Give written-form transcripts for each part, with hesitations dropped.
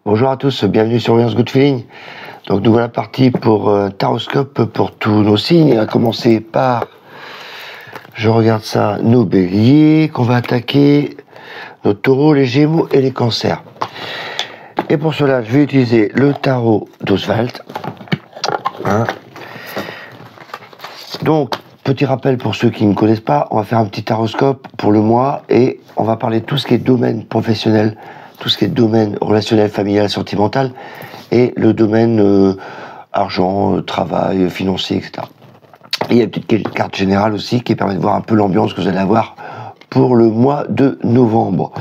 Bonjour à tous, bienvenue sur Williams Good Feeling. Donc nous voilà partis pour Taroscope pour tous nos signes, à commencer par, je regarde ça, nos béliers, qu'on va attaquer, nos taureaux, les gémeaux et les cancers. Et pour cela, je vais utiliser le tarot d'Oswald. Donc, petit rappel pour ceux qui ne connaissent pas, on va faire un petit taroscope pour le mois et on va parler de tout ce qui est domaine professionnel, tout ce qui est domaine relationnel, familial, sentimental et le domaine argent, travail, financier, etc. Et il y a une petite carte générale aussi qui permet de voir un peu l'ambiance que vous allez avoir pour le mois de novembre.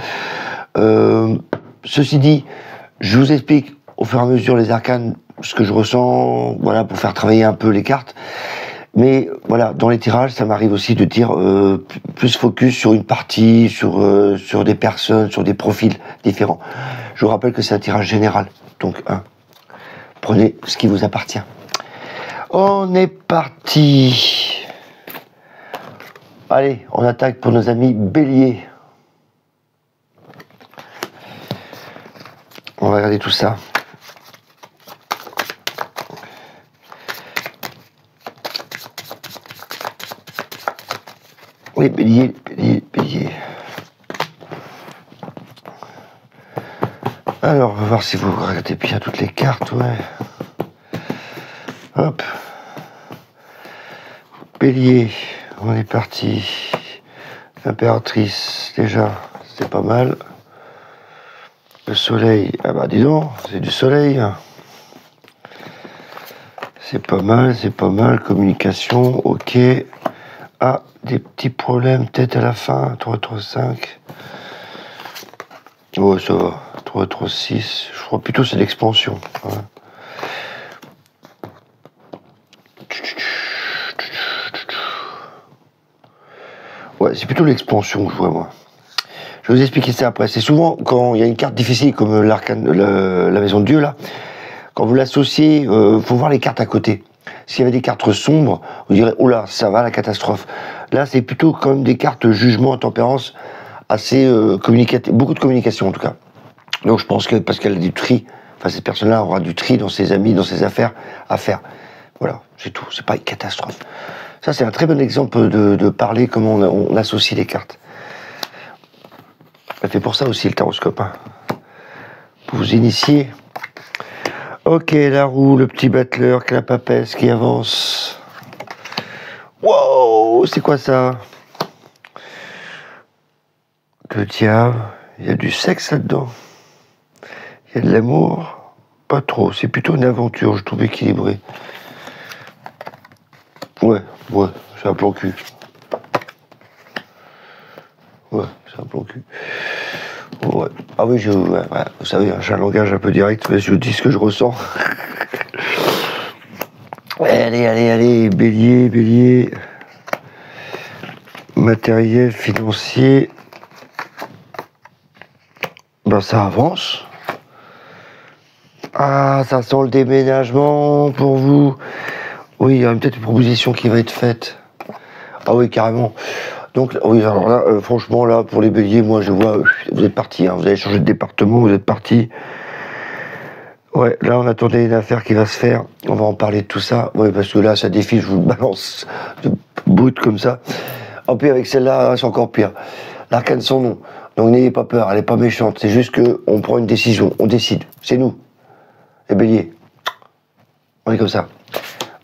Ceci dit, je vous explique au fur et à mesure les arcanes, ce que je ressens, voilà, pour faire travailler un peu les cartes. Mais voilà, dans les tirages, ça m'arrive aussi de dire plus focus sur une partie, sur des personnes, sur des profils différents. Je vous rappelle que c'est un tirage général. Donc, prenez ce qui vous appartient. On est parti. Allez, on attaque pour nos amis béliers. On va regarder tout ça. Oui, bélier. Alors, on va voir si vous regardez bien toutes les cartes, ouais. Hop. Bélier, on est parti. Impératrice, déjà, c'est pas mal. Le soleil, ah bah dis donc, c'est du soleil. C'est pas mal. Communication, ok. Ah, des petits problèmes, peut-être à la fin. 3, 3, 5. Ouais, ça va. 3, 3, 6. Je crois plutôt c'est l'expansion. Ouais, c'est plutôt l'expansion que je vois, moi. Je vais vous expliquer ça après. C'est souvent quand il y a une carte difficile comme l'arcane, la maison de Dieu, là. Quand vous l'associez, faut voir les cartes à côté. S'il y avait des cartes sombres, vous direz, oh là, ça va, la catastrophe. Là, c'est plutôt quand même des cartes jugement, tempérance, assez communicatives, beaucoup de communication en tout cas. Donc je pense que parce qu'elle a du tri, enfin cette personne-là aura du tri dans ses amis, dans ses affaires à faire. Voilà, c'est tout, c'est pas une catastrophe. Ça, c'est un très bon exemple de parler comment on associe les cartes. Elle fait pour ça aussi le taroscope, pour vous initier. Ok, la roue, le petit battleur, la papesse qui avance. Wow, c'est quoi ça? Le diable, il y a du sexe là-dedans. Il y a de l'amour, pas trop. C'est plutôt une aventure, je trouve équilibrée. Ouais, c'est un plan cul. Ouais, c'est un plan cul. Ouais. Ah oui, vous savez, j'ai un langage un peu direct, mais je dis ce que je ressens. Allez, bélier. Matériel, financier. Ben ça avance. Ah, ça sent le déménagement pour vous. Oui, il y a peut-être une proposition qui va être faite. Ah oui, carrément. Donc, oui, alors là, franchement, là, pour les béliers, moi, je vois, vous êtes partis, vous avez changé de département, vous êtes partis. Ouais, là, on attendait une affaire qui va se faire. On va en parler de tout ça. Oui, parce que là, ça défile, je vous le balance de brut comme ça. En plus, avec celle-là, c'est encore pire. L'arcane sans nom. Donc, n'ayez pas peur, elle n'est pas méchante. C'est juste qu'on prend une décision, on décide. C'est nous, les béliers. On est comme ça.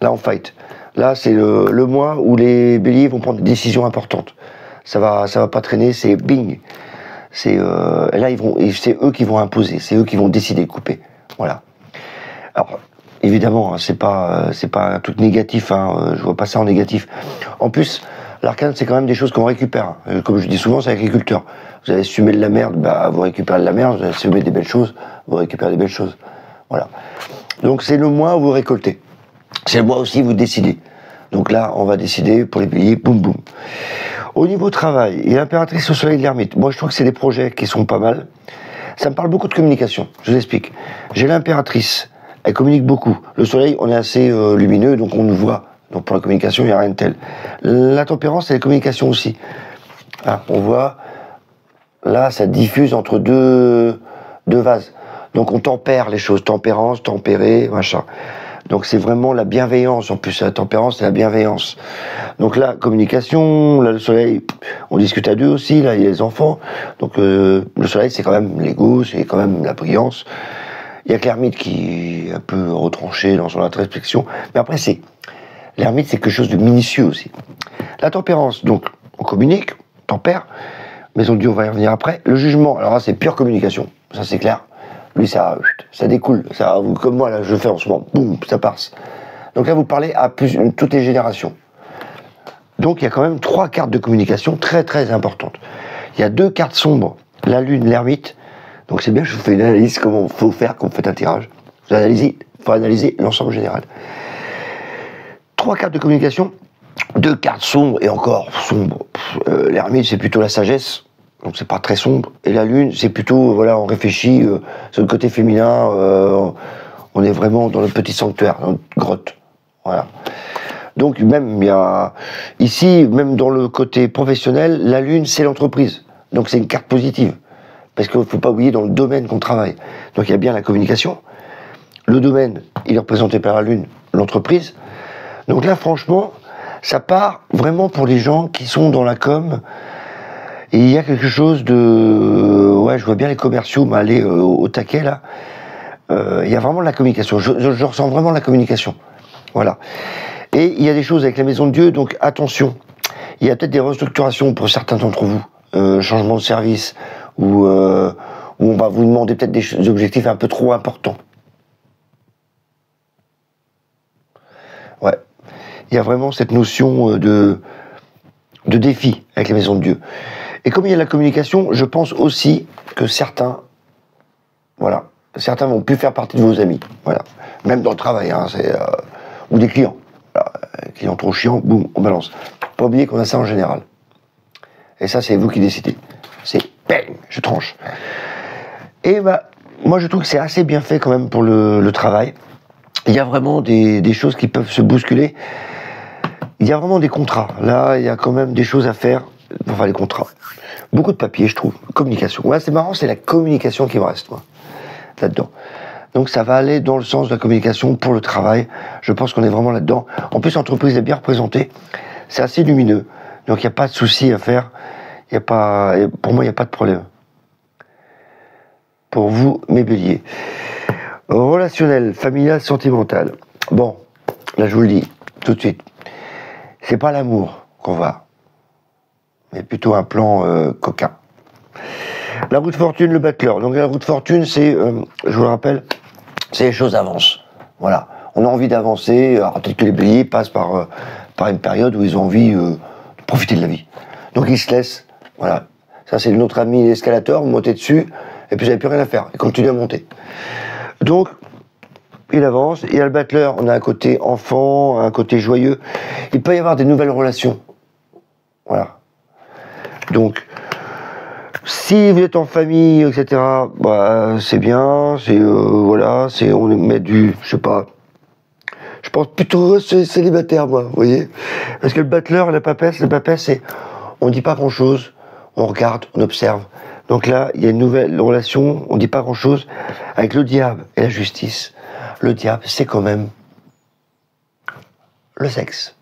Là, on fight. Là, c'est le mois où les béliers vont prendre des décisions importantes. Ça va pas traîner, c'est bing. C'est là, c'est eux qui vont imposer, c'est eux qui vont décider de couper. Voilà. Alors, évidemment, c'est pas un truc négatif. Je vois pas ça en négatif. En plus, l'arcane, c'est quand même des choses qu'on récupère. Comme je dis souvent, c'est agriculteur. Vous avez semé de la merde, vous récupérez de la merde. Vous avez semé des belles choses, vous récupérez des belles choses. Voilà. Donc, c'est le mois où vous récoltez. C'est le mois aussi où vous décidez. Donc là, on va décider pour les béliers, boum boum. Au niveau travail, il y a l'impératrice au soleil de l'ermite. Moi, je trouve que c'est des projets qui sont pas mal. Ça me parle beaucoup de communication, je vous explique. J'ai l'impératrice, elle communique beaucoup. Le soleil, on est assez lumineux, donc on nous voit. Donc pour la communication, il n'y a rien de tel. La tempérance, c'est la communication aussi. On voit, là, ça diffuse entre deux vases. Donc on tempère les choses, tempérance, tempérer, machin. Donc c'est vraiment la bienveillance, en plus la tempérance c'est la bienveillance. Donc là, communication, là le soleil, on discute à deux aussi, là il y a les enfants. Donc le soleil c'est quand même l'ego, c'est quand même la brillance. Il y a que l'ermite qui est un peu retranché dans son introspection. Mais après l'ermite c'est quelque chose de minutieux aussi. La tempérance, donc on communique, on tempère. Maison de Dieu, on va y revenir après. Le jugement, alors là c'est pure communication, ça c'est clair. Lui, ça découle. Ça, comme moi, là, je fais en ce moment. Boum, ça passe. Donc là, vous parlez à toutes les générations. Donc, il y a quand même 3 cartes de communication très, très importantes. Il y a 2 cartes sombres. La lune, l'ermite. Donc, c'est bien, je vous fais une analyse, comment il faut faire quand vous faites un tirage. Il faut analyser l'ensemble général. 3 cartes de communication. 2 cartes sombres, et encore sombres. L'ermite, c'est plutôt la sagesse. Donc c'est pas très sombre. Et la lune, c'est plutôt, voilà, on réfléchit sur le côté féminin, on est vraiment dans le petit sanctuaire, dans notre grotte. Voilà. Donc même, il y a, ici, même dans le côté professionnel, la lune, c'est l'entreprise. Donc c'est une carte positive. Parce qu'il ne faut pas oublier dans le domaine qu'on travaille. Donc il y a bien la communication. Le domaine, il est représenté par la lune, l'entreprise. Donc là, franchement, ça part vraiment pour les gens qui sont dans la com'. Et il y a quelque chose de... Ouais, je vois bien les commerciaux m'aller au taquet, là. Il y a vraiment de la communication. Je ressens vraiment la communication. Voilà. Et il y a des choses avec la Maison de Dieu, donc attention. Il y a peut-être des restructurations pour certains d'entre vous. Changement de service, où on va vous demander peut-être des objectifs un peu trop importants. Ouais. Il y a vraiment cette notion de défi avec la Maison de Dieu. Et comme il y a la communication, je pense aussi que certains vont plus faire partie de vos amis. Voilà. Même dans le travail, hein, ou des clients. Voilà. Clients trop chiants, boum, on balance. Pas oublier qu'on a ça en général. Et ça, c'est vous qui décidez. C'est bang, je tranche. Et moi, je trouve que c'est assez bien fait quand même pour le travail. Il y a vraiment des choses qui peuvent se bousculer. Il y a vraiment des contrats. Là, il y a quand même des choses à faire. Enfin, les contrats. Beaucoup de papiers, je trouve. Communication. Ouais, c'est marrant, c'est la communication qui me reste, moi, là-dedans. Donc, ça va aller dans le sens de la communication pour le travail. Je pense qu'on est vraiment là-dedans. En plus, l'entreprise est bien représentée. C'est assez lumineux. Donc, il n'y a pas de souci à faire. Pour moi, il n'y a pas de problème. Pour vous, mes béliers. Relationnel, familial, sentimental. Bon, là, je vous le dis, tout de suite. C'est pas l'amour qu'on va, mais plutôt un plan coquin. La roue de fortune, le battleur. Donc la roue de fortune, c'est, je vous le rappelle, c'est les choses avancent. Voilà. On a envie d'avancer. Alors peut-être que les béliers passent par une période où ils ont envie de profiter de la vie. Donc ils se laissent. Voilà. Ça, c'est notre ami l'escalator, vous montez dessus, et puis vous n'avez plus rien à faire. Et continuez à monter. Donc, il avance. Il y a le battleur, on a un côté enfant, un côté joyeux. Il peut y avoir des nouvelles relations. Voilà. Donc, si vous êtes en famille, etc., c'est bien, on met je sais pas. Je pense plutôt célibataire, moi, vous voyez. Parce que le battleur, la papesse, c'est, on dit pas grand-chose, on regarde, on observe. Donc là, il y a une nouvelle relation, on dit pas grand-chose, avec le diable et la justice. Le diable, c'est quand même le sexe.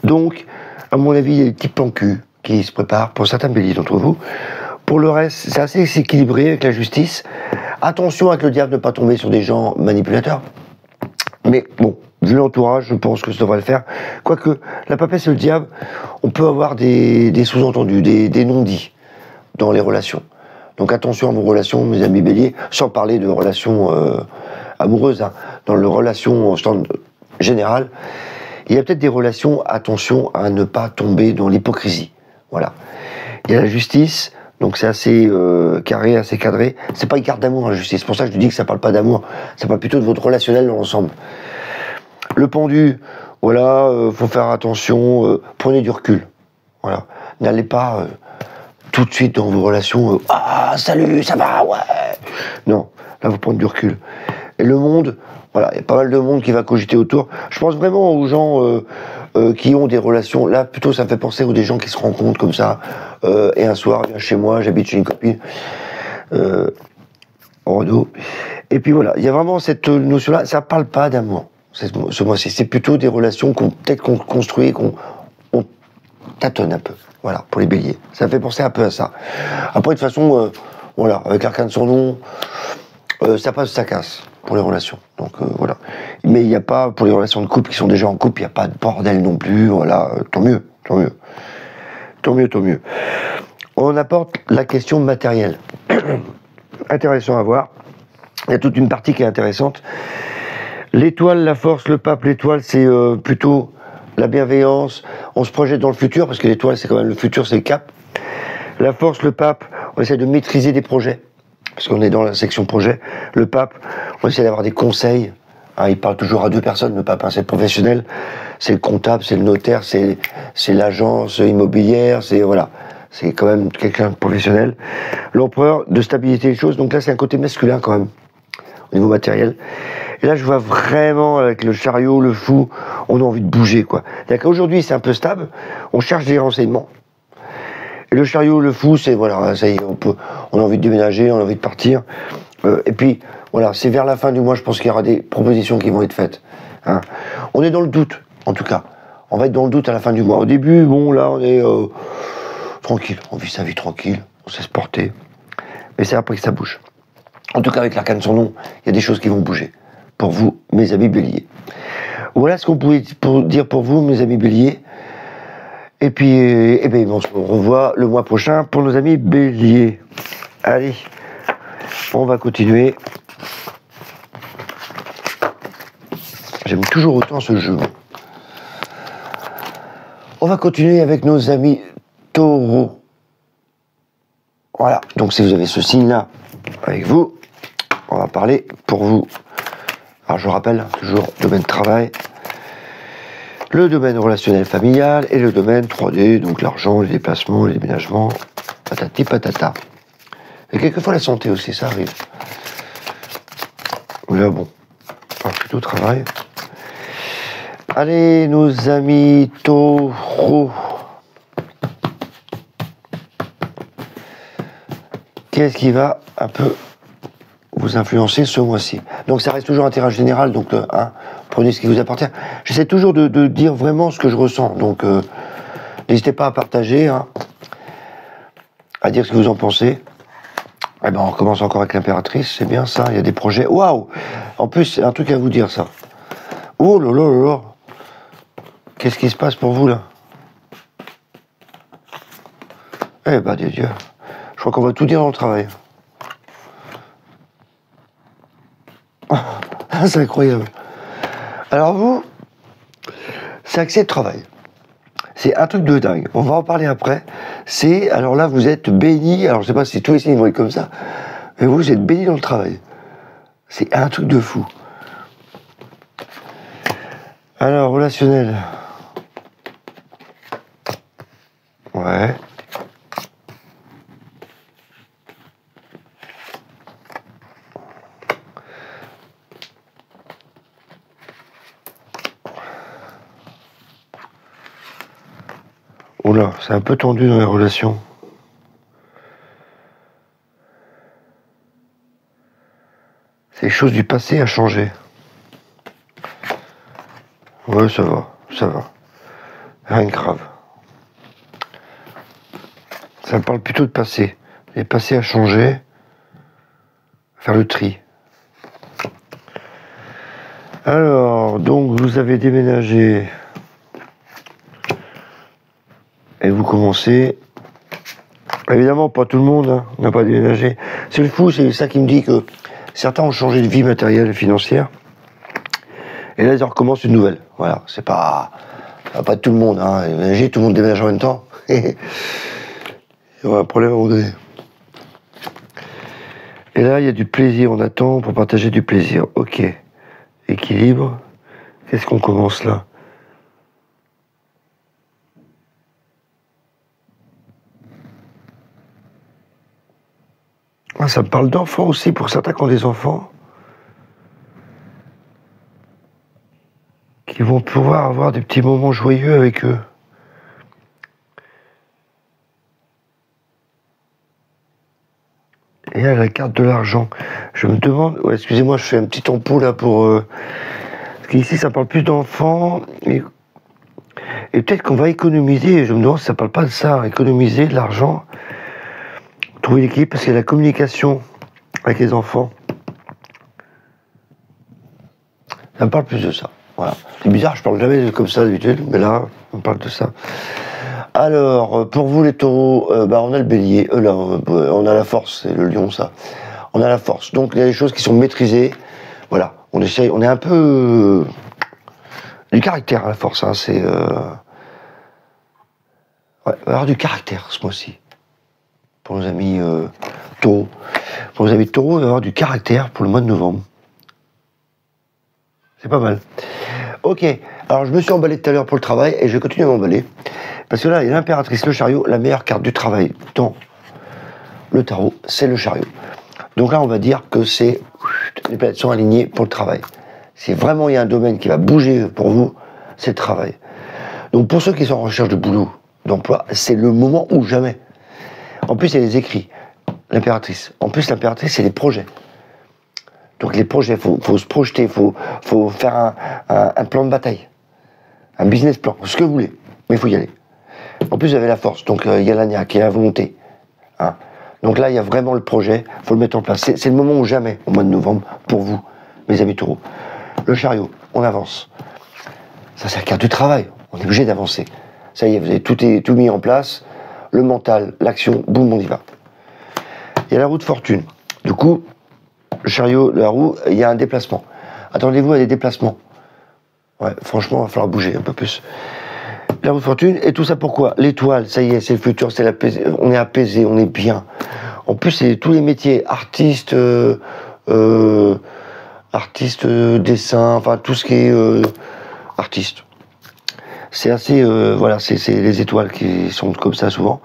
Donc, à mon avis, il y a des petits plans cul qui se préparent pour certains béliers d'entre vous. Pour le reste, c'est assez équilibré avec la justice. Attention avec le diable, ne pas tomber sur des gens manipulateurs. Mais bon, vu l'entourage, je pense que ça devrait le faire. Quoique, la papesse et le diable, on peut avoir des sous-entendus, des non-dits dans les relations. Donc attention à vos relations, mes amis béliers, sans parler de relations amoureuses, hein. Dans les relations en stand général, il y a peut-être des relations, attention à ne pas tomber dans l'hypocrisie. Voilà. Il y a la justice, donc c'est assez carré, assez cadré. C'est pas une carte d'amour, la justice. C'est pour ça que je dis que ça parle pas d'amour, ça parle plutôt de votre relationnel dans l'ensemble. Le pendu, voilà, faut faire attention, prenez du recul. Voilà. N'allez pas tout de suite dans vos relations, ah, salut, ça va, ouais. Non, là, vous prenez du recul. Et le monde, voilà, il y a pas mal de monde qui va cogiter autour. Je pense vraiment aux gens qui ont des relations. Là, plutôt, ça me fait penser aux des gens qui se rencontrent comme ça. Et un soir, viens chez moi, j'habite chez une copine. en Renault. Et puis voilà, il y a vraiment cette notion-là, ça parle pas d'amour, ce mois-ci. C'est plutôt des relations peut-être qu'on construit, qu'on tâtonne un peu. Voilà, pour les béliers. Ça me fait penser un peu à ça. Après, de toute façon, voilà, avec l'arcane sur nom, ça passe, ça casse pour les relations. Donc voilà. Mais il n'y a pas, pour les relations de couple qui sont déjà en couple, il n'y a pas de bordel non plus. Voilà, tant mieux, tant mieux. Tant mieux, tant mieux. On apporte la question matérielle. Intéressant à voir. Il y a toute une partie qui est intéressante. L'étoile, la force, le pape, l'étoile, c'est plutôt la bienveillance. On se projette dans le futur, parce que l'étoile, c'est quand même le futur, c'est le cap. La force, le pape, on essaie de maîtriser des projets, parce qu'on est dans la section projet. Le pape, on essaie d'avoir des conseils. Hein, il parle toujours à deux personnes, le pape, hein, c'est le professionnel, c'est le comptable, c'est le notaire, c'est l'agence immobilière, c'est voilà. C'est quand même quelqu'un de professionnel. L'empereur, de stabilité des choses. Donc là, c'est un côté masculin quand même, au niveau matériel. Et là, je vois vraiment, avec le chariot, le fou, on a envie de bouger, quoi. C'est-à-dire qu'aujourd'hui, c'est un peu stable, on cherche des renseignements. Et le chariot, le fou, c'est, voilà, ça y est, on a envie de déménager, on a envie de partir. Et puis, voilà, c'est vers la fin du mois, je pense qu'il y aura des propositions qui vont être faites. Hein. On est dans le doute, en tout cas. On va être dans le doute à la fin du mois. Au début, bon, là, on est tranquille, on vit sa vie tranquille, on sait se porter. Mais c'est après que ça bouge. En tout cas, avec l'arcane sur nom, il y a des choses qui vont bouger. Pour vous, mes amis béliers. Voilà ce qu'on pouvait dire pour vous, mes amis béliers. Et puis, eh bien, on se revoit le mois prochain pour nos amis béliers. Allez, on va continuer. J'aime toujours autant ce jeu. On va continuer avec nos amis taureaux. Voilà, donc si vous avez ce signe-là avec vous, on va parler pour vous. Alors je rappelle, toujours domaine travail, le domaine relationnel familial et le domaine 3D, donc l'argent, les déplacements, les déménagements, patati patata. Et quelquefois la santé aussi, ça arrive. Mais là bon, enfin, plutôt travail. Allez, nos amis taureaux. Qu'est-ce qui va un peu vous influencer ce mois-ci? Donc ça reste toujours un tirage général, donc hein, prenez ce qui vous appartient. J'essaie toujours de dire vraiment ce que je ressens, donc n'hésitez pas à partager, hein, à dire ce que vous en pensez. Eh ben on commence encore avec l'impératrice, c'est bien ça, il y a des projets. Waouh! En plus, c'est un truc à vous dire ça. Oh là là là là! Qu'est-ce qui se passe pour vous là? Eh ben des dieux, je crois qu'on va tout dire dans le travail. C'est incroyable. Alors vous, c'est accès de travail. C'est un truc de dingue. On va en parler après. C'est, alors là, vous êtes béni. Alors je sais pas si tous les signes vont être comme ça, mais vous êtes béni dans le travail. C'est un truc de fou. Alors, relationnel. Ouais. Oula, c'est un peu tendu dans les relations. C'est les choses du passé à changer. Ouais, ça va, ça va. Rien de grave. Ça me parle plutôt de passé. Les passés à changer. Faire le tri. Alors, donc vous avez déménagé. Et vous commencez. Évidemment, pas tout le monde hein, n'a pas déménagé. C'est le fou, c'est ça qui me dit que certains ont changé de vie matérielle et financière. Et là, ils en recommencent une nouvelle. Voilà, c'est pas tout le monde. Hein. Déménager, tout le monde déménage en même temps. Il y aura un problème à un moment donné. Et là, il y a du plaisir. On attend pour partager du plaisir. Ok. Équilibre. Qu'est-ce qu'on commence là? Ah, ça me parle d'enfants aussi, pour certains qui ont des enfants, qui vont pouvoir avoir des petits moments joyeux avec eux. Et là, la carte de l'argent. Je me demande... Ouais, excusez-moi, je fais un petit tampon là pour... Parce qu'ici, ça parle plus d'enfants. Et peut-être qu'on va économiser. Je me demande si ça parle pas de ça. Économiser de l'argent. Trouver l'équilibre, parce qu'il y a la communication avec les enfants. Ça me parle plus de ça. Voilà. C'est bizarre, je parle jamais comme ça d'habitude, mais là, on parle de ça. Alors, pour vous les taureaux, on a le bélier, là, on a la force, c'est le lion ça. On a la force, donc il y a des choses qui sont maîtrisées, voilà, on essaye, on est un peu... du caractère, la force, hein, c'est... Ouais, il va y avoir du caractère ce mois-ci, pour nos amis taureaux. Pour nos amis taureaux, il va y avoir du caractère pour le mois de novembre. C'est pas mal. Ok, alors je me suis emballé tout à l'heure pour le travail, et je vais continuer à m'emballer. Parce que là, il y a l'impératrice, le chariot, la meilleure carte du travail dans le tarot, c'est le chariot. Donc là, on va dire que c'est... les planètes sont alignées pour le travail. Si vraiment il y a un domaine qui va bouger pour vous, c'est le travail. Donc pour ceux qui sont en recherche de boulot, d'emploi, c'est le moment ou jamais. En plus, il y a les écrits, l'impératrice. En plus, l'impératrice, c'est les projets. Donc les projets, il faut se projeter, il faut faire un plan de bataille, un business plan, ce que vous voulez, mais il faut y aller. En plus, vous avez la force, donc il y a l'agnac, il y a la volonté. Hein. Donc là, il y a vraiment le projet, il faut le mettre en place. C'est le moment ou jamais, au mois de novembre, pour vous, mes amis taureaux. Le chariot, on avance. Ça, c'est la carte du travail, on est obligé d'avancer. Ça y est, vous avez tout mis en place, le mental, l'action, boum, on y va. Il y a la roue de fortune. Du coup, le chariot, la roue, il y a un déplacement. Attendez-vous à des déplacements. Ouais, franchement, il va falloir bouger un peu plus. La roue de fortune, et tout ça pourquoi? L'étoile, ça y est, c'est le futur, on est apaisé, on est bien. En plus, c'est tous les métiers, artistes, dessin, enfin tout ce qui est artiste. C'est assez, voilà, c'est les étoiles qui sont comme ça souvent.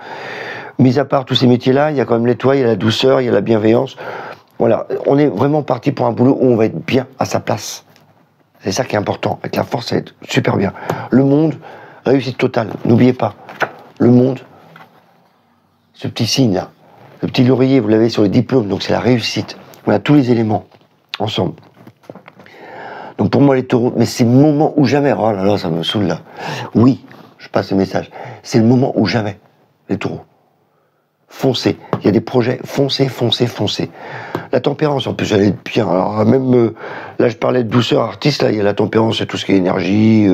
Mis à part tous ces métiers-là, il y a quand même l'étoile, il y a la douceur, il y a la bienveillance. Voilà, on est vraiment parti pour un boulot où on va être bien à sa place. C'est ça qui est important. Avec la force, ça va être super bien. Le monde, réussite totale. N'oubliez pas, le monde, ce petit signe là, le petit laurier, vous l'avez sur les diplômes, donc c'est la réussite. On a tous les éléments ensemble. Donc pour moi les taureaux, mais c'est le moment ou jamais. Oh là là, ça me saoule là. Oui, je passe le message. C'est le moment ou jamais, les taureaux. Foncez. Il y a des projets, foncez, foncez, foncez. La tempérance, en plus, elle est bien. Alors même, là je parlais de douceur artiste, là il y a la tempérance, c'est tout ce qui est énergie,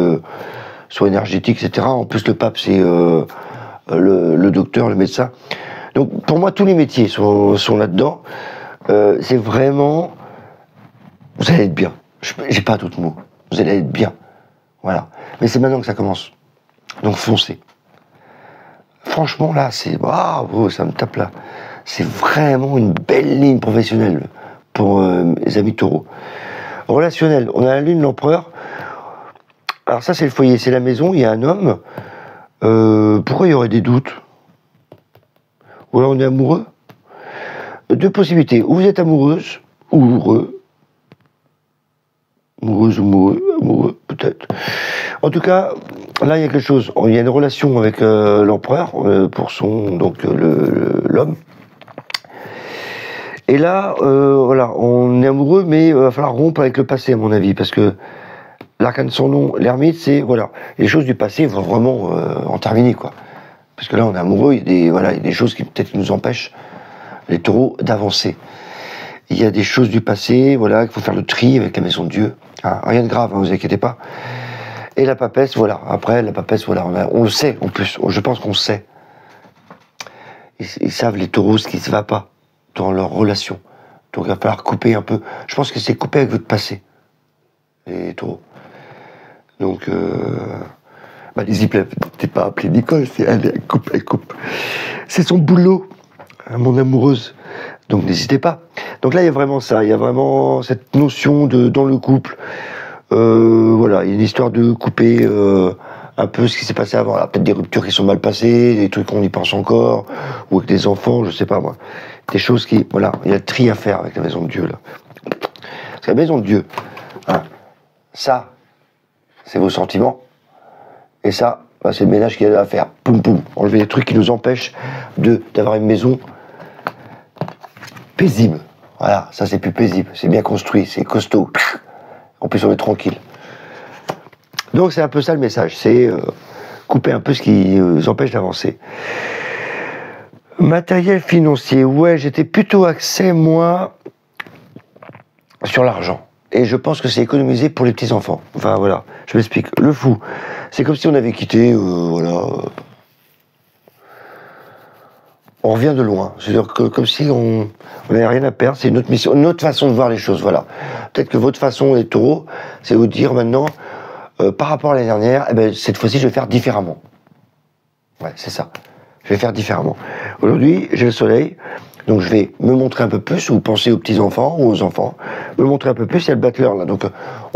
soit énergétique, etc. En plus le pape, c'est le docteur, le médecin. Donc pour moi, tous les métiers sont là-dedans. C'est vraiment... Vous allez être bien. J'ai pas d'autres mots. Vous allez être bien. Voilà. Mais c'est maintenant que ça commence. Donc foncez. Franchement, là, c'est... Waouh, ça me tape là. C'est vraiment une belle ligne professionnelle pour les amis taureaux. Relationnel, on a la lune, l'empereur. Alors ça, c'est le foyer, c'est la maison, il y a un homme. Pourquoi il y aurait des doutes? Ou alors on est amoureux? Deux possibilités. Ou vous êtes amoureuse, ou amoureux. Amoureuse, amoureux, peut-être. En tout cas, là, il y a quelque chose. Il y a une relation avec l'empereur, pour son... donc l'homme. Et là, voilà, on est amoureux, mais il va falloir rompre avec le passé, à mon avis, parce que l'arcane de son nom, l'ermite, c'est, voilà, les choses du passé vont vraiment en terminer, quoi. Parce que là, on est amoureux, il y a des choses qui peut-être nous empêchent, les taureaux, d'avancer. Il y a des choses du passé, voilà, qu'il faut faire le tri avec la maison de Dieu. Hein, rien de grave, hein, vous inquiétez pas. Et la papesse, voilà. Après, la papesse, voilà, on le sait, en plus. Je pense qu'on sait. Ils savent, les taureaux, ce qui ne se va pas dans leur relation. Donc, il va falloir couper un peu. Je pense que c'est couper avec votre passé, les taureaux. Donc, allez-y, t'es pas appelé Nicole, c'est elle coupe. C'est son boulot, hein, mon amoureuse. Donc, n'hésitez pas. Donc là, il y a vraiment ça. Il y a vraiment cette notion dans le couple. Voilà, il y a une histoire de couper un peu ce qui s'est passé avant. Peut-être des ruptures qui sont mal passées, des trucs qu'on y pense encore, ou avec des enfants, je sais pas moi. Des choses qui... Voilà, il y a le tri à faire avec la maison de Dieu, là. Parce que la maison de Dieu, hein, ça, c'est vos sentiments. Et ça, c'est le ménage qu'il y a à faire. Poum, poum. Enlever les trucs qui nous empêchent d'avoir une maison paisible. Voilà, ça c'est plus paisible, c'est bien construit, c'est costaud. En plus on est tranquille. Donc c'est un peu ça le message, c'est couper un peu ce qui empêche d'avancer. Matériel financier, ouais, j'étais plutôt axé moi sur l'argent. Et je pense que c'est économisé pour les petits-enfants. Enfin voilà, je m'explique. Le fou, c'est comme si on avait quitté, on revient de loin. C'est-à-dire que comme si on n'avait rien à perdre, c'est une autre mission, une autre façon de voir les choses, voilà. Peut-être que votre façon, les taureaux, c'est vous dire maintenant, par rapport à l'année dernière, eh ben, cette fois-ci, je vais faire différemment. Ouais, c'est ça. Je vais faire différemment. Aujourd'hui, j'ai le soleil, donc je vais me montrer un peu plus, ou penser aux petits-enfants, ou aux enfants, me montrer un peu plus, il y a le battleur là. Donc,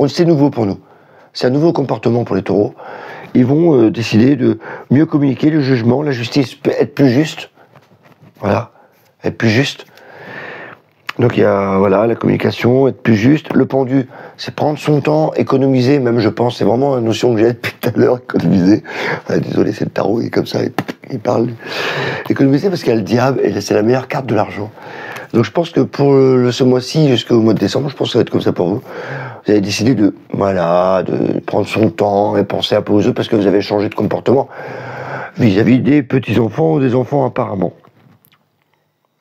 c'est nouveau pour nous. C'est un nouveau comportement pour les taureaux. Ils vont décider de mieux communiquer, le jugement, la justice, être plus juste. Voilà, être plus juste. Donc il y a la communication, être plus juste. Le pendu, c'est prendre son temps, économiser, même je pense, c'est vraiment une notion que j'ai depuis tout à l'heure, économiser. Désolé, c'est le tarot, il est comme ça, il parle. Économiser parce qu'il y a le diable, et c'est la meilleure carte de l'argent. Donc je pense que pour ce mois-ci, jusqu'au mois de décembre, je pense que ça va être comme ça pour vous. Vous avez décidé de prendre son temps et penser un peu aux autres parce que vous avez changé de comportement vis-à-vis des petits-enfants ou des enfants apparemment.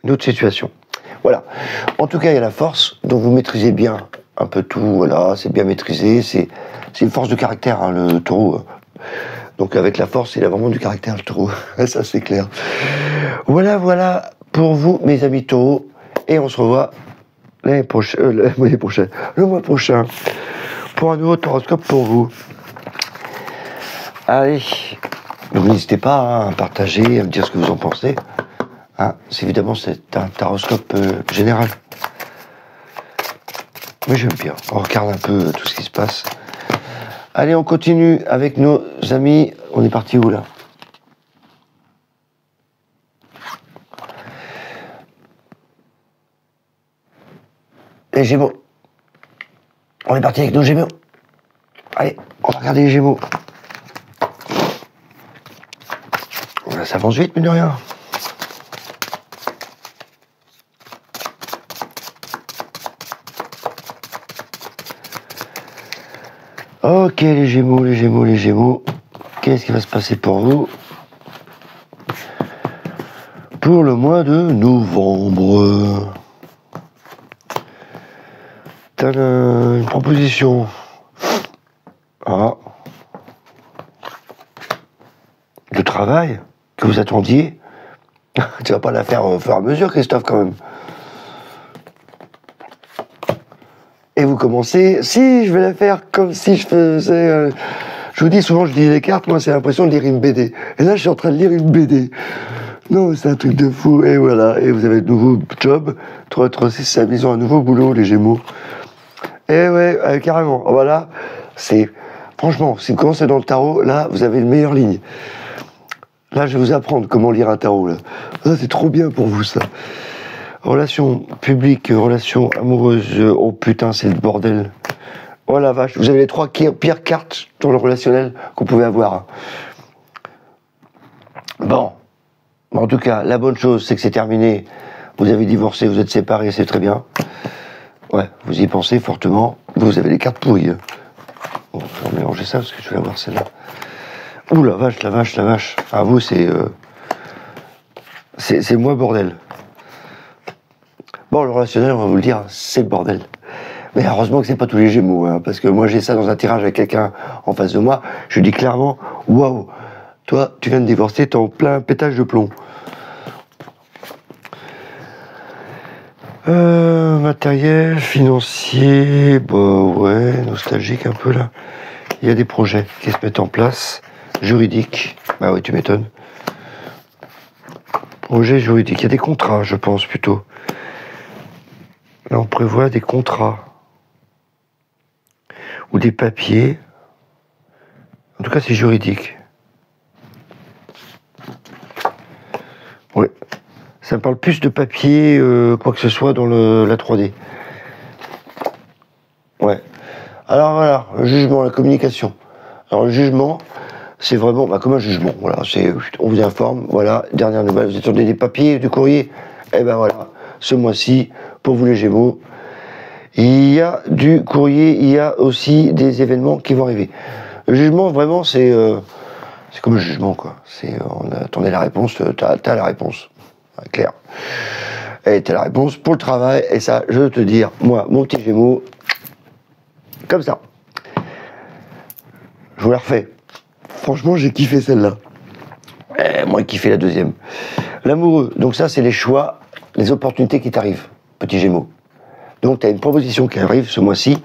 Une autre situation. Voilà. En tout cas, il y a la force, donc vous maîtrisez bien un peu tout, voilà, c'est bien maîtrisé, c'est une force de caractère, hein, le taureau. Donc avec la force, il a vraiment du caractère, le taureau. Ça, c'est clair. Voilà pour vous, mes amis taureaux, et on se revoit le mois prochain, pour un nouveau horoscope pour vous. Allez, donc n'hésitez pas à partager, à me dire ce que vous en pensez. Évidemment, c'est un horoscope général. Mais j'aime bien. On regarde un peu tout ce qui se passe. Allez, on continue avec nos amis. On est parti où, là? Les Gémeaux. On est parti avec nos Gémeaux. Allez, on va regarder les Gémeaux. Ça avance vite, mais de rien. Ok, les Gémeaux. Qu'est-ce qui va se passer pour vous pour le mois de novembre? Tadam, une proposition. Le travail que vous attendiez. Tu vas pas la faire au fur et à mesure, Christophe, quand même. Et vous commencez, si je vais la faire comme si je faisais... je vous dis souvent, je lis les cartes, moi, c'est l'impression de lire une BD. Et là, je suis en train de lire une BD. Non, c'est un truc de fou. Et voilà, et vous avez de nouveaux jobs. 3, 6, 7, ils ont un nouveau boulot, les Gémeaux. Et ouais, carrément. Voilà, c'est... Franchement, si vous commencez dans le tarot, là, vous avez une meilleure ligne. Là, je vais vous apprendre comment lire un tarot, là. Ça, c'est trop bien pour vous, ça. Relations publiques, relations amoureuses, oh putain, c'est le bordel. Oh la vache, vous avez les 3 pires cartes dans le relationnel qu'on pouvait avoir. Bon, en tout cas, la bonne chose, c'est que c'est terminé. Vous avez divorcé, vous êtes séparés, c'est très bien. Ouais, vous y pensez fortement. Vous avez les cartes pourries. Bon, je vais mélanger ça parce que je vais avoir celle-là. Ouh la vache. Ah, vous, c'est moi bordel. Bon, le relationnel, on va vous le dire, c'est le bordel. Mais heureusement que c'est pas tous les Gémeaux, hein, parce que moi j'ai ça dans un tirage avec quelqu'un en face de moi, je lui dis clairement, waouh, toi, tu viens de divorcer, t'es en plein pétage de plomb. Matériel, financier, bah ouais, nostalgique un peu là. Il y a des projets qui se mettent en place, juridiques, bah oui, tu m'étonnes. Projet juridique, il y a des contrats, je pense plutôt. Là, on prévoit des contrats ou des papiers. En tout cas, c'est juridique. Oui. Ça me parle plus de papier, quoi que ce soit dans la 3D. Ouais. Alors voilà, le jugement, la communication. Alors le jugement, c'est vraiment comme un jugement. Voilà, on vous informe, voilà, dernière nouvelle, vous attendez des papiers, du courrier. Eh ben voilà, ce mois-ci pour vous les Gémeaux. Il y a du courrier, il y a aussi des événements qui vont arriver. Le jugement, vraiment, c'est comme le jugement, quoi. On attendait la réponse, t'as la réponse. Clair. Et t'as la réponse pour le travail, et ça, je veux te dire, moi, mon petit Gémeaux, comme ça. Je vous la refais. Franchement, j'ai kiffé celle-là. Moi, kiffé la deuxième. L'amoureux, donc ça, c'est les choix, les opportunités qui t'arrivent, petit Gémeaux. Donc, tu as une proposition qui arrive ce mois-ci.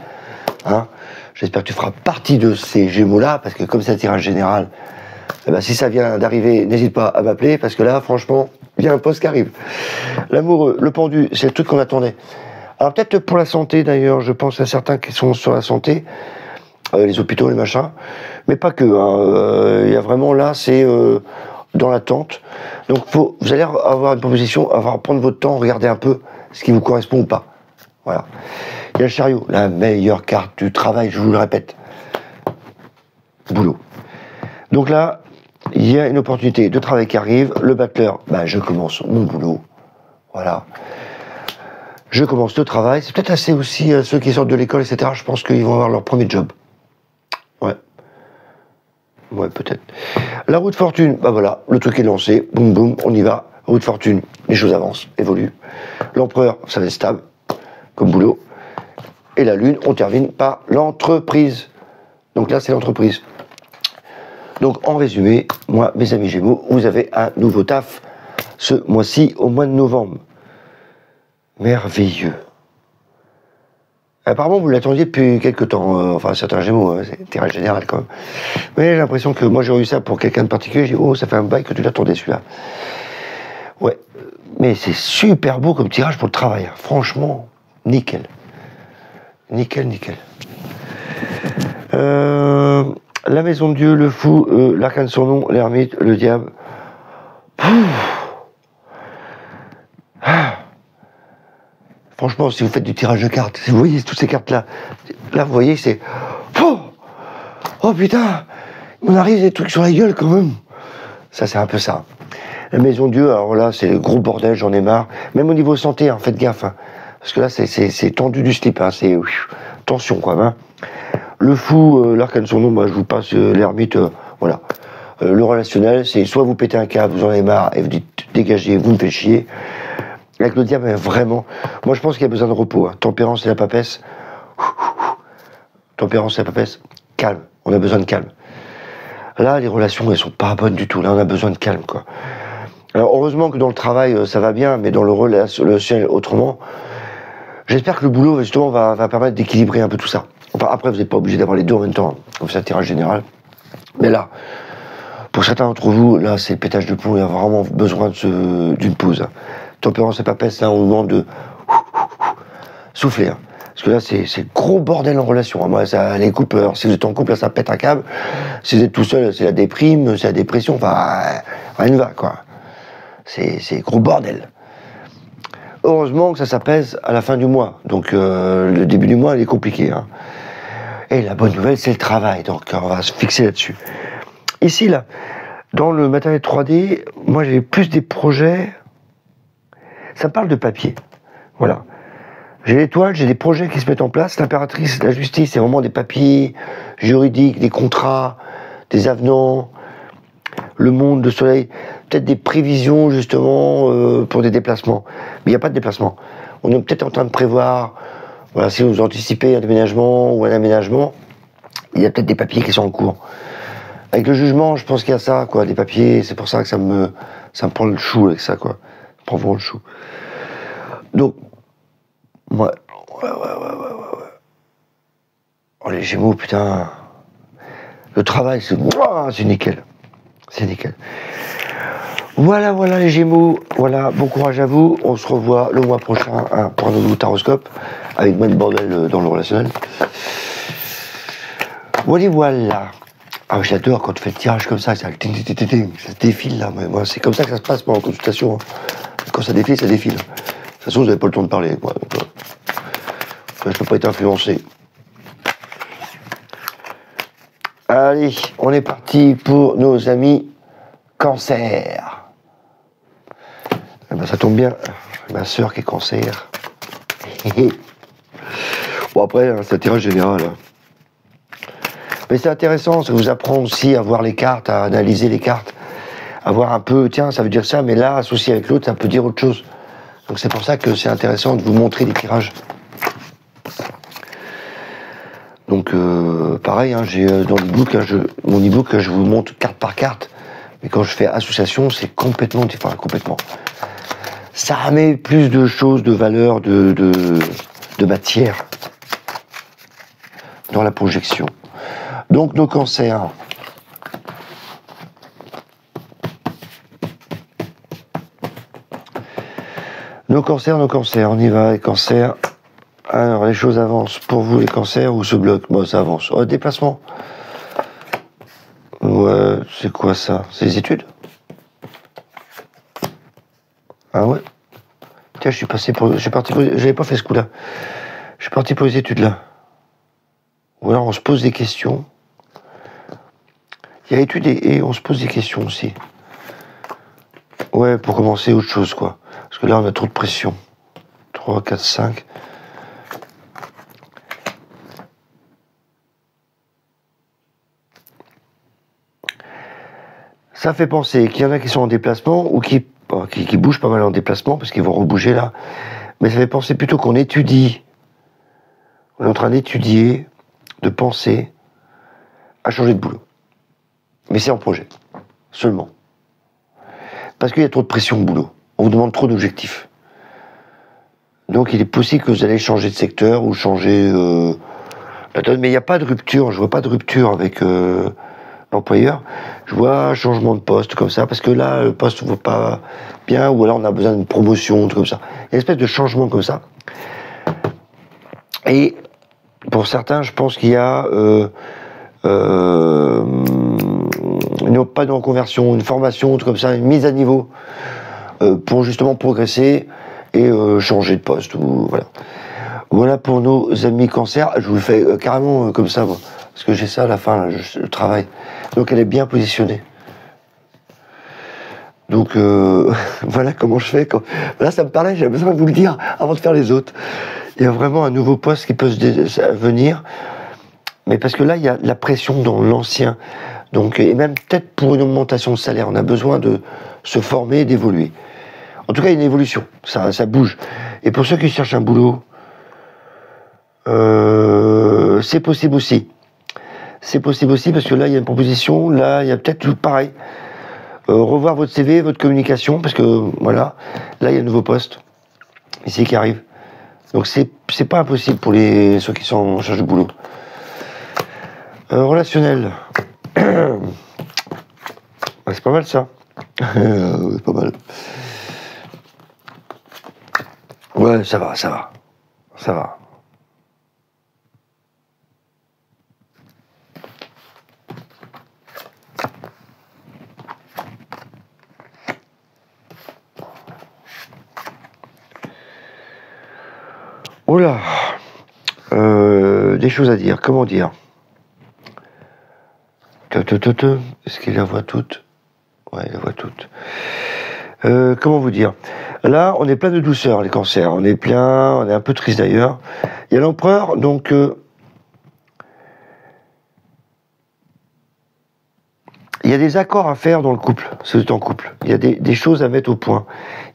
Hein. J'espère que tu feras partie de ces Gémeaux-là, parce que comme c'est un tirage général, eh ben, si ça vient d'arriver, n'hésite pas à m'appeler, parce que là, franchement, il y a un poste qui arrive. L'amoureux, le pendu, c'est le truc qu'on attendait. Alors peut-être pour la santé, d'ailleurs, je pense à certains qui sont sur la santé, les hôpitaux, les machins, mais pas que. Il y a vraiment là, c'est dans l'attente. Donc vous allez avoir une proposition, prendre votre temps, regarder un peu ce qui vous correspond ou pas. Voilà. Il y a le chariot, la meilleure carte du travail, je vous le répète. Boulot. Donc là, il y a une opportunité de travail qui arrive. Le battleur, je commence mon boulot. Voilà. Je commence le travail. C'est peut-être assez aussi ceux qui sortent de l'école, etc. Je pense qu'ils vont avoir leur premier job. Ouais. Ouais, peut-être. La roue de fortune, voilà, le truc est lancé. Boum, boum, on y va. Roue de fortune, les choses avancent, évoluent. L'empereur, ça va être stable, comme boulot. Et la lune, on termine par l'entreprise. Donc là, c'est l'entreprise. Donc, en résumé, moi, mes amis Gémeaux, vous avez un nouveau taf ce mois-ci, au mois de novembre. Merveilleux. Apparemment, vous l'attendiez depuis quelques temps, enfin, certains Gémeaux, c'est tirage général quand même. Mais j'ai l'impression que moi, j'ai eu ça pour quelqu'un de particulier, j'ai dit, oh, ça fait un bail que tu l'attendais celui-là. Ouais, mais c'est super beau comme tirage pour le travail, hein. Franchement, nickel. Nickel, nickel. La maison de Dieu, le fou, l'arcane son nom, l'ermite, le diable. Franchement, si vous faites du tirage de cartes, si vous voyez toutes ces cartes-là, là, vous voyez, c'est... Oh putain, il m'en arrive des trucs sur la gueule quand même. Ça, c'est un peu ça. La maison de Dieu, alors là, c'est le gros bordel, j'en ai marre. Même au niveau santé, hein, faites gaffe. Hein, parce que là, c'est tendu du slip, hein, c'est tension, quoi. Hein. Le fou, l'arcane son nom, je vous passe l'ermite, voilà. Le relationnel, c'est soit vous pétez un câble, vous en avez marre, et vous dites dégagez, vous me faites chier. Avec le diable, vraiment, moi je pense qu'il y a besoin de repos. Hein. Tempérance et la papesse. Tempérance et la papesse, calme. On a besoin de calme. Là, les relations, elles sont pas bonnes du tout. Là, on a besoin de calme, quoi. Alors, heureusement que dans le travail, ça va bien, mais dans le relationnel autrement, j'espère que le boulot, justement, va permettre d'équilibrer un peu tout ça. Enfin, après, vous n'êtes pas obligé d'avoir les deux en même temps, comme ça, tirage général. Mais là, pour certains d'entre vous, là, c'est le pétage de plomb, il y a vraiment besoin d'une pause. Hein. Tempérance et papesse, là, on nous demande de souffler. Hein. Parce que là, c'est gros bordel en relation. Hein. Moi, ça les coupe. Alors, si vous êtes en couple, là, ça pète un câble. Si vous êtes tout seul, c'est la déprime, c'est la dépression. Enfin, rien ne va, quoi. C'est gros bordel. Heureusement que ça s'apaise à la fin du mois. Donc, le début du mois, il est compliqué. Hein. Et la bonne nouvelle, c'est le travail. Donc, on va se fixer là-dessus. Ici, là, dans le matériel 3D, moi, j'ai plus des projets. Ça me parle de papier. Voilà. J'ai l'étoile, j'ai des projets qui se mettent en place. L'impératrice, la justice, c'est vraiment des papiers juridiques, des contrats, des avenants, le monde, le soleil, peut-être des prévisions justement pour des déplacements. Mais il n'y a pas de déplacement. On est peut-être en train de prévoir, voilà, si vous anticipez un déménagement ou un aménagement, il y a peut-être des papiers qui sont en cours. Avec le jugement, je pense qu'il y a ça, quoi, des papiers. C'est pour ça que ça me prend le chou avec ça, quoi. Ça me prend vraiment le chou. Donc, ouais. Oh, les Gémeaux, putain. Le travail, c'est nickel. C'est nickel. Voilà les Gémeaux. Voilà, bon courage à vous. On se revoit le mois prochain pour un nouveau taroscope avec moins de bordel dans le relationnel. Voilà. Ah, j'adore quand tu fais le tirage comme ça se défile là. Moi, c'est comme ça que ça se passe pendant la consultation. Hein. Quand ça défile, ça défile. De toute façon, vous n'avez pas le temps de parler avec moi. Donc, je ne peux pas être influencé. Allez, on est parti pour nos amis Cancer. Eh ben, ça tombe bien. Ma sœur qui est cancer. Bon après, hein, c'est un tirage général. Hein. Mais c'est intéressant, ça vous apprend aussi à voir les cartes, à analyser les cartes. À voir un peu, tiens, ça veut dire ça, mais là, associé avec l'autre, ça peut dire autre chose. Donc c'est pour ça que c'est intéressant de vous montrer les tirages. Donc pareil, hein, j'ai dans l'e-book, hein, mon e-book, je vous montre carte par carte. Mais quand je fais association, c'est complètement différent, complètement. Ça met plus de choses, de valeur, de matière dans la projection. Donc nos cancers. Nos cancers, on y va, les cancers. Alors, les choses avancent pour vous, les cancers, ou se bloquent? Bon, ça avance. Oh, déplacement. Ouais, c'est quoi ça? C'est les études? Ah ouais? Tiens, je suis parti pour... J'avais pas fait ce coup-là. Je suis parti pour les études, là. Ou alors, on se pose des questions. Il y a études et on se pose des questions aussi. Ouais, pour commencer, autre chose, quoi. Parce que là, on a trop de pression. 3, 4, 5... Ça fait penser qu'il y en a qui sont en déplacement ou qui bougent pas mal en déplacement parce qu'ils vont rebouger là. Mais ça fait penser plutôt qu'on étudie. On est en train d'étudier, de penser à changer de boulot. Mais c'est en projet. Seulement. Parce qu'il y a trop de pression au boulot. On vous demande trop d'objectifs. Donc il est possible que vous allez changer de secteur ou changer la donne. Mais il n'y a pas de rupture. Je vois pas de rupture avec... l'employeur, je vois un changement de poste comme ça, parce que là, le poste ne va pas bien, ou alors on a besoin d'une promotion, comme ça. Il y a une espèce de changement comme ça. Et pour certains, je pense qu'il y a pas de reconversion, une formation, comme ça, une mise à niveau pour justement progresser et changer de poste. Voilà. Voilà pour nos amis cancer. Je vous le fais carrément comme ça, moi. Parce que j'ai ça à la fin, là, je travaille. Donc elle est bien positionnée. Donc voilà comment je fais. Là ça me parlait, j'avais besoin de vous le dire avant de faire les autres. Il y a vraiment un nouveau poste qui peut venir. Mais parce que là, il y a la pression dans l'ancien. Donc, et même peut-être pour une augmentation de salaire, on a besoin de se former et d'évoluer. En tout cas, il y a une évolution, ça bouge. Et pour ceux qui cherchent un boulot, c'est possible aussi. C'est possible aussi parce que là, il y a une proposition, là, il y a peut-être tout pareil. Revoir votre CV, votre communication, parce que voilà, là, il y a un nouveau poste ici qui arrive. Donc, c'est pas impossible pour ceux qui sont en charge de boulot. Relationnel. C'est pas mal ça. C'est pas mal. Ouais, ça va. Ça va. Oh là, des choses à dire. Comment dire? Est-ce qu'il la voit toute? Ouais, il la voit toute. Comment vous dire? Là, on est plein de douceur, les cancers. On est un peu triste d'ailleurs. Il y a l'empereur, donc... il y a des accords à faire dans le couple, si vous êtes en couple. Il y a des choses à mettre au point.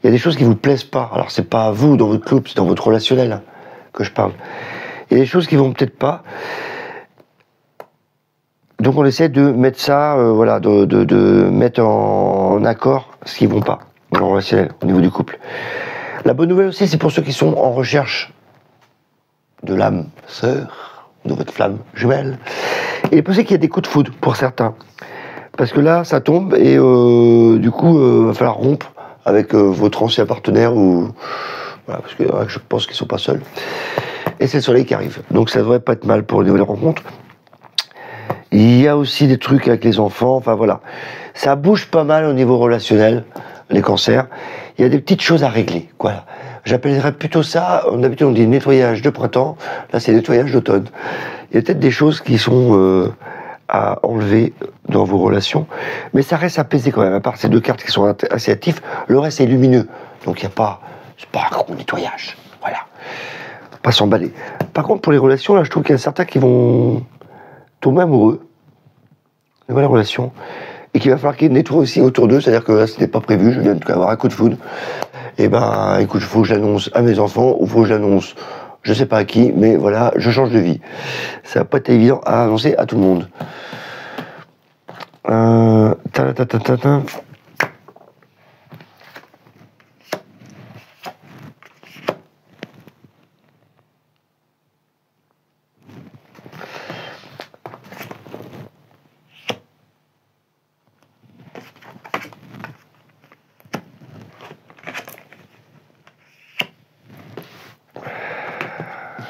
Il y a des choses qui vous plaisent pas. Alors, c'est pas à vous, dans votre couple, c'est dans votre relationnel hein, que je parle. Il y a des choses qui vont peut-être pas... Donc on essaie de mettre ça, voilà, de mettre en accord ce qui ne vont pas, en relationnel, au niveau du couple. La bonne nouvelle aussi, c'est pour ceux qui sont en recherche de l'âme sœur, de votre flamme jumelle. Il est possible qu'il y ait des coups de foudre pour certains. Parce que là, ça tombe et du coup, il va falloir rompre avec votre ancien partenaire ou... Voilà, parce que je pense qu'ils ne sont pas seuls. Et c'est le soleil qui arrive. Donc ça ne devrait pas être mal pour une nouvelle rencontre. Il y a aussi des trucs avec les enfants, enfin voilà. Ça bouge pas mal au niveau relationnel, les cancers. Il y a des petites choses à régler, voilà. J'appellerais plutôt ça, d'habitude on dit nettoyage de printemps, là c'est nettoyage d'automne. Il y a peut-être des choses qui sont à enlever dans vos relations, mais ça reste apaisé quand même, à part ces deux cartes qui sont assez actives, le reste est lumineux. Donc il n'y a pas c'est pas un gros nettoyage. Voilà. Pas s'emballer. Par contre, pour les relations, là, je trouve qu'il y a certains qui vont tomber amoureux. Une nouvelle relation. Et qu'il va falloir qu'ils nettoient aussi autour d'eux. C'est-à-dire que là, c'était pas prévu. Je viens d'avoir un coup de foudre. Et ben, écoute, il faut que je l'annonce à mes enfants, ou il faut que je l'annonce, je sais pas à qui, mais voilà, je change de vie. Ça va pas être évident à annoncer à tout le monde.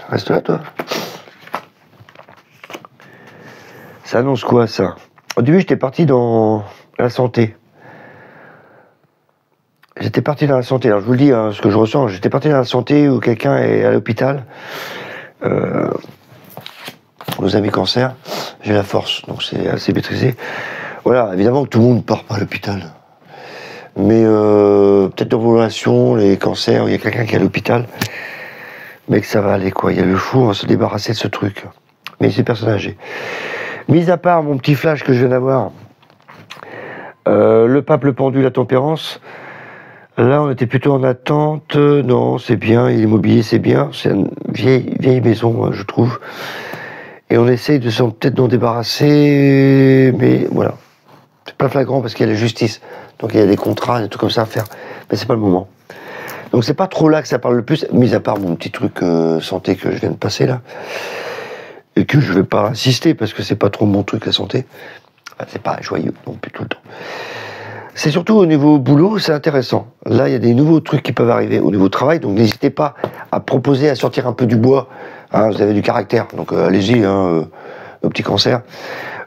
Reste là, toi. Ça annonce quoi, ça? Au début, j'étais parti dans la santé. J'étais parti dans la santé. Alors, je vous le dis, hein, ce que je ressens. J'étais parti dans la santé où quelqu'un est à l'hôpital. Nos amis cancer. J'ai la force, donc c'est assez maîtrisé. Voilà, évidemment que tout le monde ne part pas à l'hôpital. Mais peut-être dans vos relations, les cancers, il y a quelqu'un qui est à l'hôpital. Mais que ça va aller, quoi. Il y a le fou, on va se débarrasser de ce truc. Mais c'est personne âgée. Mis à part mon petit flash que je viens d'avoir, le pape, le pendu, la tempérance, là on était plutôt en attente. Non, c'est bien, l'immobilier c'est bien, c'est une vieille maison, je trouve. Et on essaye de peut-être d'en débarrasser, mais voilà. C'est pas flagrant parce qu'il y a la justice. Donc il y a des contrats, des trucs comme ça à faire. Mais c'est pas le moment. Donc c'est pas trop là que ça parle le plus, mis à part mon petit truc santé que je viens de passer là. Et que je vais pas insister parce que c'est pas trop mon truc la santé. C'est pas joyeux non plus tout le temps. C'est surtout au niveau boulot, c'est intéressant. Là, il y a des nouveaux trucs qui peuvent arriver au niveau travail, donc n'hésitez pas à proposer, à sortir un peu du bois. Hein, vous avez du caractère, donc allez-y, hein, le petit cancer.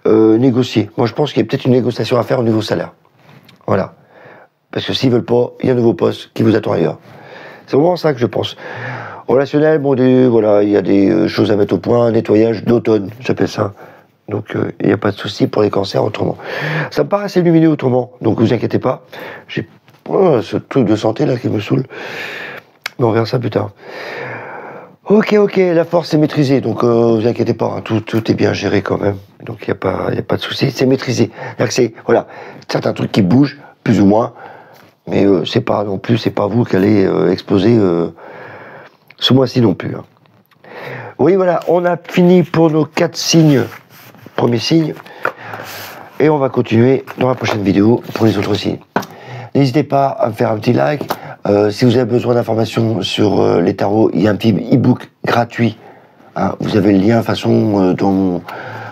Négocier. Moi, je pense qu'il y a peut-être une négociation à faire au niveau salaire. Voilà. Parce que s'ils veulent pas, il y a un nouveau poste qui vous attend ailleurs. C'est vraiment ça que je pense. Relationnel, bon, voilà, il y a des choses à mettre au point, nettoyage d'automne, j'appelle ça. Donc, il n'y a pas de souci pour les cancers autrement. Ça me paraît assez lumineux autrement, donc vous inquiétez pas. J'ai ce truc de santé là qui me saoule. Mais on verra ça plus tard. Ok, la force est maîtrisée, donc vous inquiétez pas, hein, tout est bien géré quand même. Donc il n'y a pas de souci, c'est maîtrisé. C'est, voilà, certains trucs qui bougent, plus ou moins, mais c'est pas non plus, c'est pas vous qui allez exploser ce mois-ci non plus. Hein. Oui, voilà, on a fini pour nos 4 signes, premiers signes, et on va continuer dans la prochaine vidéo pour les autres signes. N'hésitez pas à me faire un petit like. Si vous avez besoin d'informations sur les tarots, il y a un petit e-book gratuit. Hein, vous avez le lien, de toute façon, dans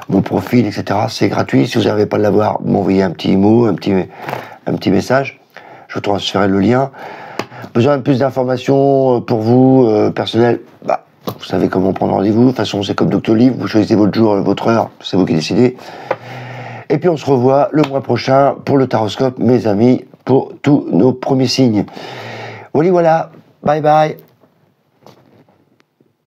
mon profil, etc. C'est gratuit. Si vous n'arrivez pas à l'avoir, m'envoyez un petit mot, un petit message. Je vous transférerai le lien. Besoin de plus d'informations pour vous, personnel, bah, vous savez comment prendre rendez-vous. De toute façon, c'est comme Doctolib. Vous choisissez votre jour, votre heure. C'est vous qui décidez. Et puis, on se revoit le mois prochain pour le taroscope, mes amis, pour tous nos premiers signes. Voilà, bye bye.